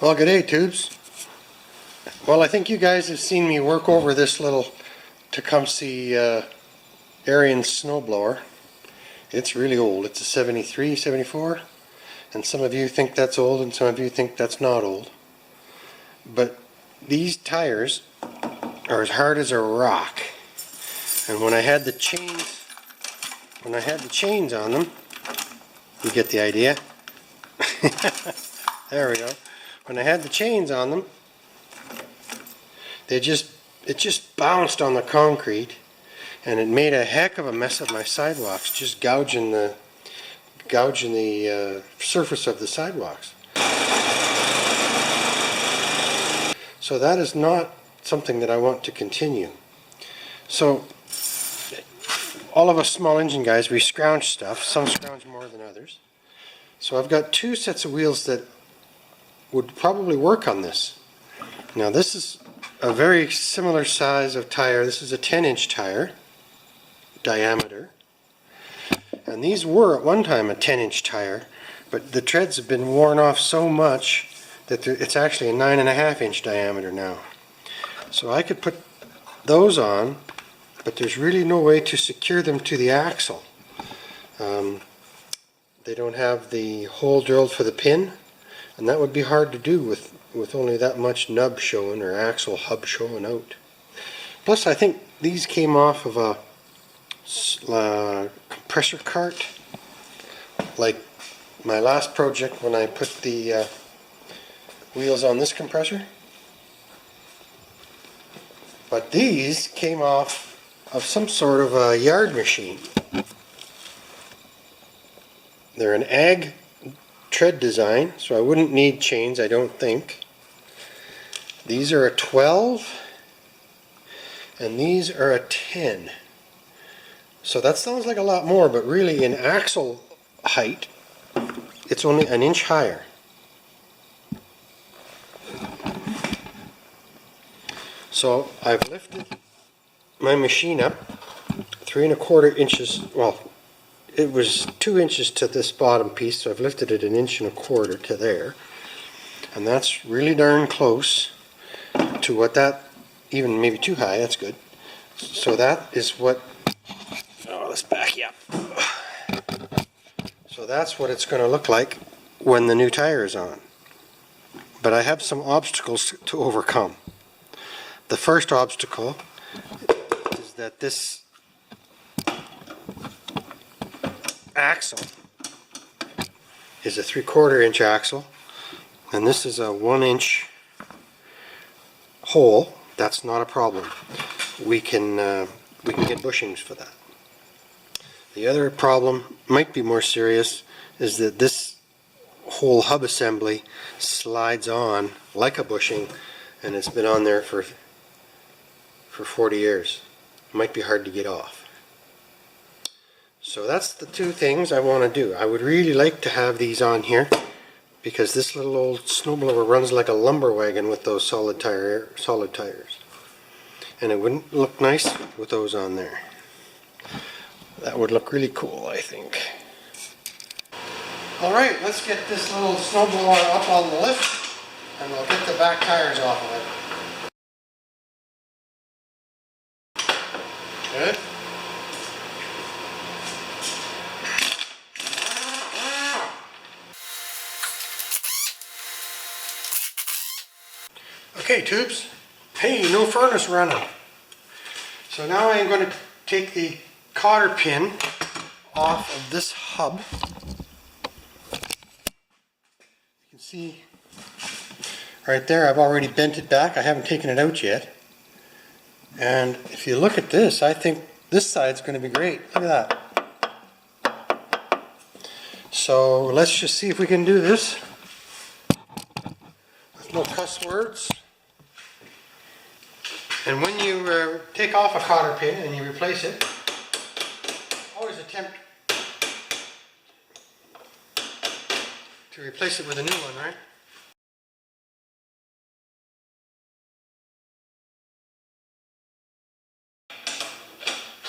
Well, good day, tubes. Well, I think you guys have seen me work over this little Tecumseh Arian snowblower. It's really old. It's a 73, 74, and some of you think that's old and some of you think that's not old. But these tires are as hard as a rock. And when I had the chains on them, you get the idea. There we go. When I had the chains on them, it just bounced on the concrete, and it made a heck of a mess of my sidewalks, just gouging the surface of the sidewalks. So that is not something that I want to continue. So all of us small engine guys, we scrounge stuff. Some scrounge more than others. So I've got two sets of wheels that would probably work on this. Now this is a very similar size of tire. This is a 10-inch tire diameter, and these were at one time a 10-inch tire, but the treads have been worn off so much that it's actually a 9.5-inch diameter now. So I could put those on, but there's really no way to secure them to the axle. They don't have the hole drilled for the pin, and that would be hard to do with only that much nub showing or axle hub showing out. Plus, I think these came off of a compressor cart, like my last project when I put the wheels on this compressor. But these came off of some sort of a yard machine. They're an ag tread design, so I wouldn't need chains, I don't think. These are a 12 and these are a 10. So that sounds like a lot more, but really in axle height it's only an inch higher. So I've lifted my machine up 3¼ inches. Well, it was 2 inches to this bottom piece, so I've lifted it 1¼ inch to there, and that's really darn close to what that, even maybe too high. That's good. So that is what, oh, let's back you up. So that's what it's going to look like when the new tire is on. But I have some obstacles to overcome. The first obstacle is that this axle is a 3/4 inch axle, and this is a 1 inch hole. That's not a problem. We can get bushings for that. The other problem might be more serious, is that this whole hub assembly slides on like a bushing, and it's been on there for 40 years. It might be hard to get off. So that's the two things I want to do. I would really like to have these on here, because this little old snowblower runs like a lumber wagon with those solid tires. And it wouldn't look nice with those on there. That would look really cool, I think. Alright, let's get this little snowblower up on the lift, and we'll get the back tires off of it. Good. Okay, tubes. Hey, no furnace running. So now I'm going to take the cotter pin off of this hub. You can see right there, I've already bent it back. I haven't taken it out yet. And if you look at this, I think this side's going to be great. Look at that. So let's just see if we can do this. There's no cuss words. And when you take off a cotter pin and you replace it, always attempt to replace it with a new one, right?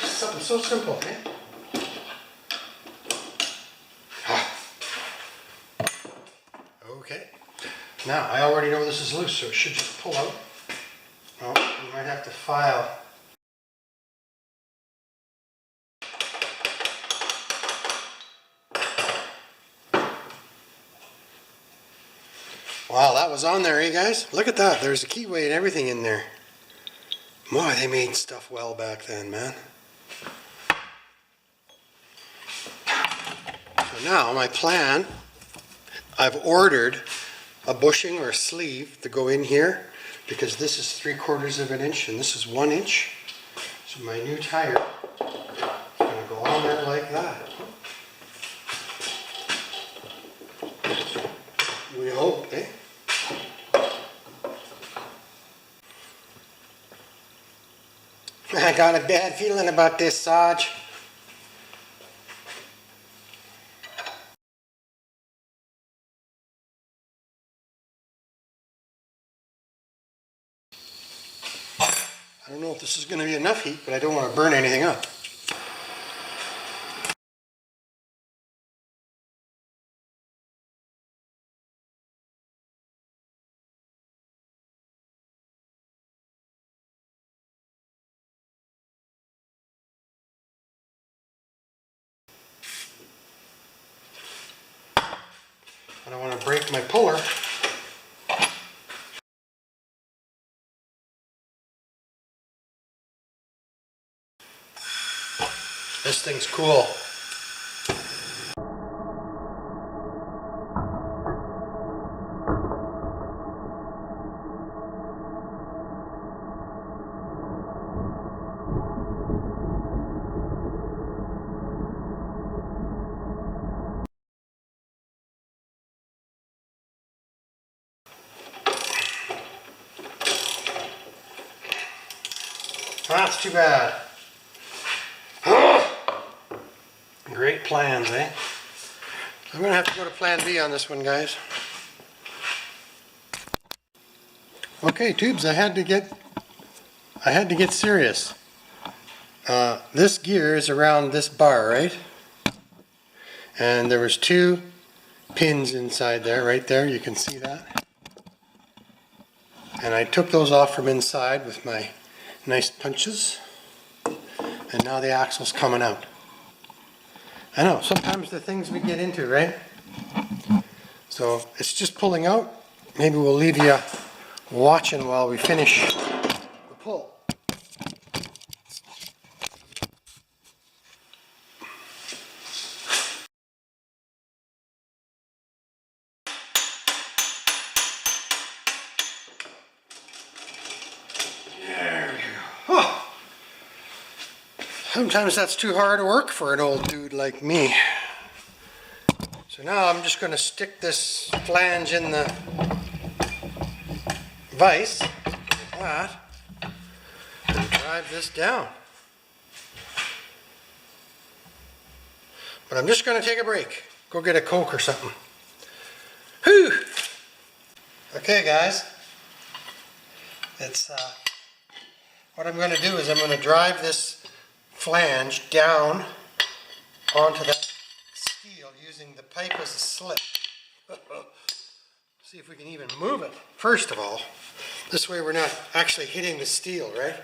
Just something so simple, eh? Okay. Now, I already know this is loose, so it should just pull out. Oh, you might have to file. Wow, that was on there, eh guys? Look at that, there's a keyway and everything in there. Boy, they made stuff well back then, man. So now, my plan, I've ordered a bushing or a sleeve to go in here because this is 3/4 of an inch and this is 1 inch. So my new tire is going to go on there like that. We hope, eh? I got a bad feeling about this, Sarge. I don't know if this is going to be enough heat, but I don't want to burn anything up. I don't want to break my puller. This thing's cool. That's too bad. Great plans, eh? I'm going to have to go to plan B on this one, guys. Okay, tubes, I had to get serious. This gear is around this bar, right? And there was 2 pins inside there, right there, you can see that. And I took those off from inside with my nice punches. And now the axle's coming out. I know, sometimes the things we get into, right? So it's just pulling out. Maybe we'll leave you watching while we finish the pull. There we go. Oh. Sometimes that's too hard work for an old dude like me. So now I'm just going to stick this flange in the vise like that and drive this down. But I'm just going to take a break. Go get a Coke or something. Whew! Okay guys, it's what I'm going to do is I'm going to drive this flange down onto that steel using the pipe as a slip. See if we can even move it. First of all, this way we're not actually hitting the steel, right?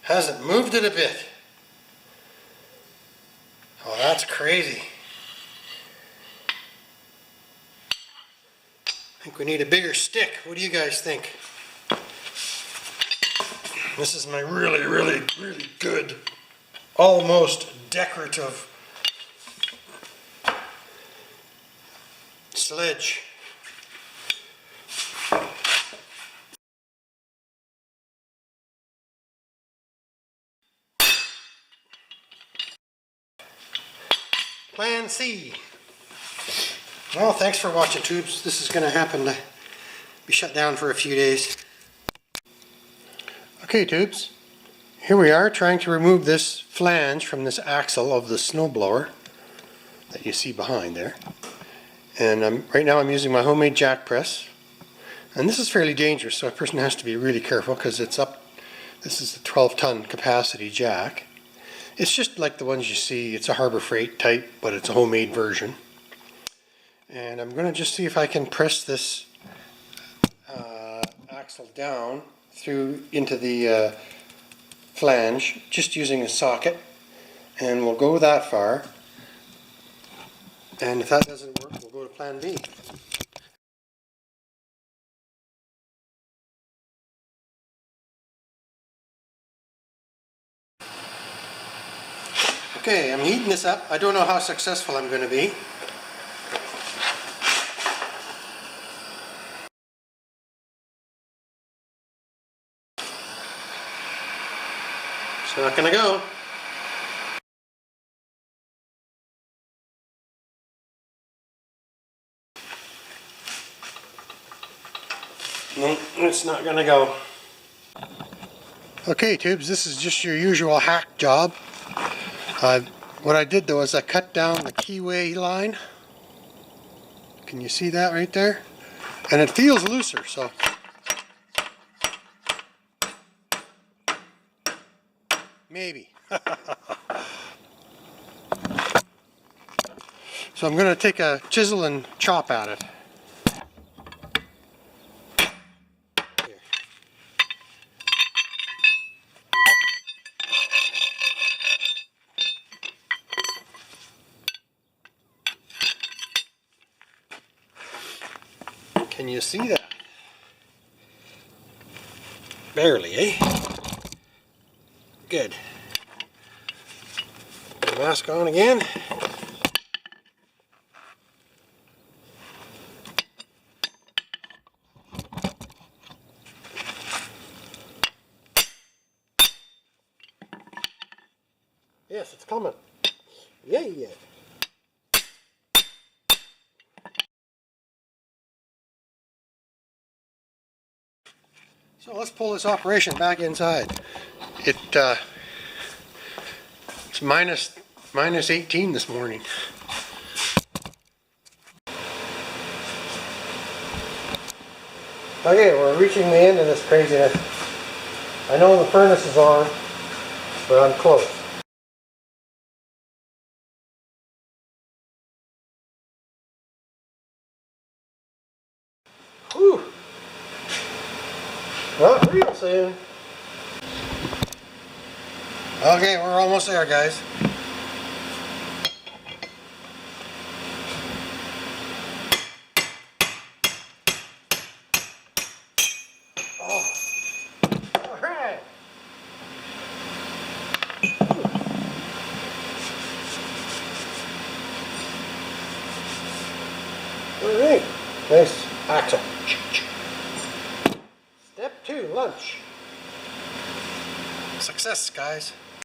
Hasn't moved it a bit. Oh, that's crazy. I think we need a bigger stick. What do you guys think? This is my really, really, really good, almost decorative sledge. Plan C. Well, thanks for watching, tubes. This is going to happen to be shut down for a few days. Okay, tubes. Here we are trying to remove this flange from this axle of the snowblower that you see behind there. And right now I'm using my homemade jack press. And this is fairly dangerous, so a person has to be really careful because it's up. This is a 12-ton capacity jack. It's just like the ones you see. It's a Harbor Freight type, but it's a homemade version. And I'm going to just see if I can press this axle down through into the flange, just using a socket. And we'll go that far. And if that doesn't work, we'll go to plan B. Okay, I'm heating this up. I don't know how successful I'm going to be. It's not going to go. No, it's not going to go. Okay, tubes, this is just your usual hack job. What I did though is I cut down the keyway line. Can you see that right there? And it feels looser, so. Maybe. So I'm going to take a chisel and chop at it. Can you see that? Barely, eh? Good. Put the mask on again. Yes, it's coming. Yeah. So let's pull this operation back inside. It's minus 18 this morning. Okay, we're reaching the end of this craziness. I know the furnace is on, but I'm close. Whew. Not real soon. Okay, we're almost there, guys. Oh. All right. All right. Nice axle. Step 2, lunch. Success, guys.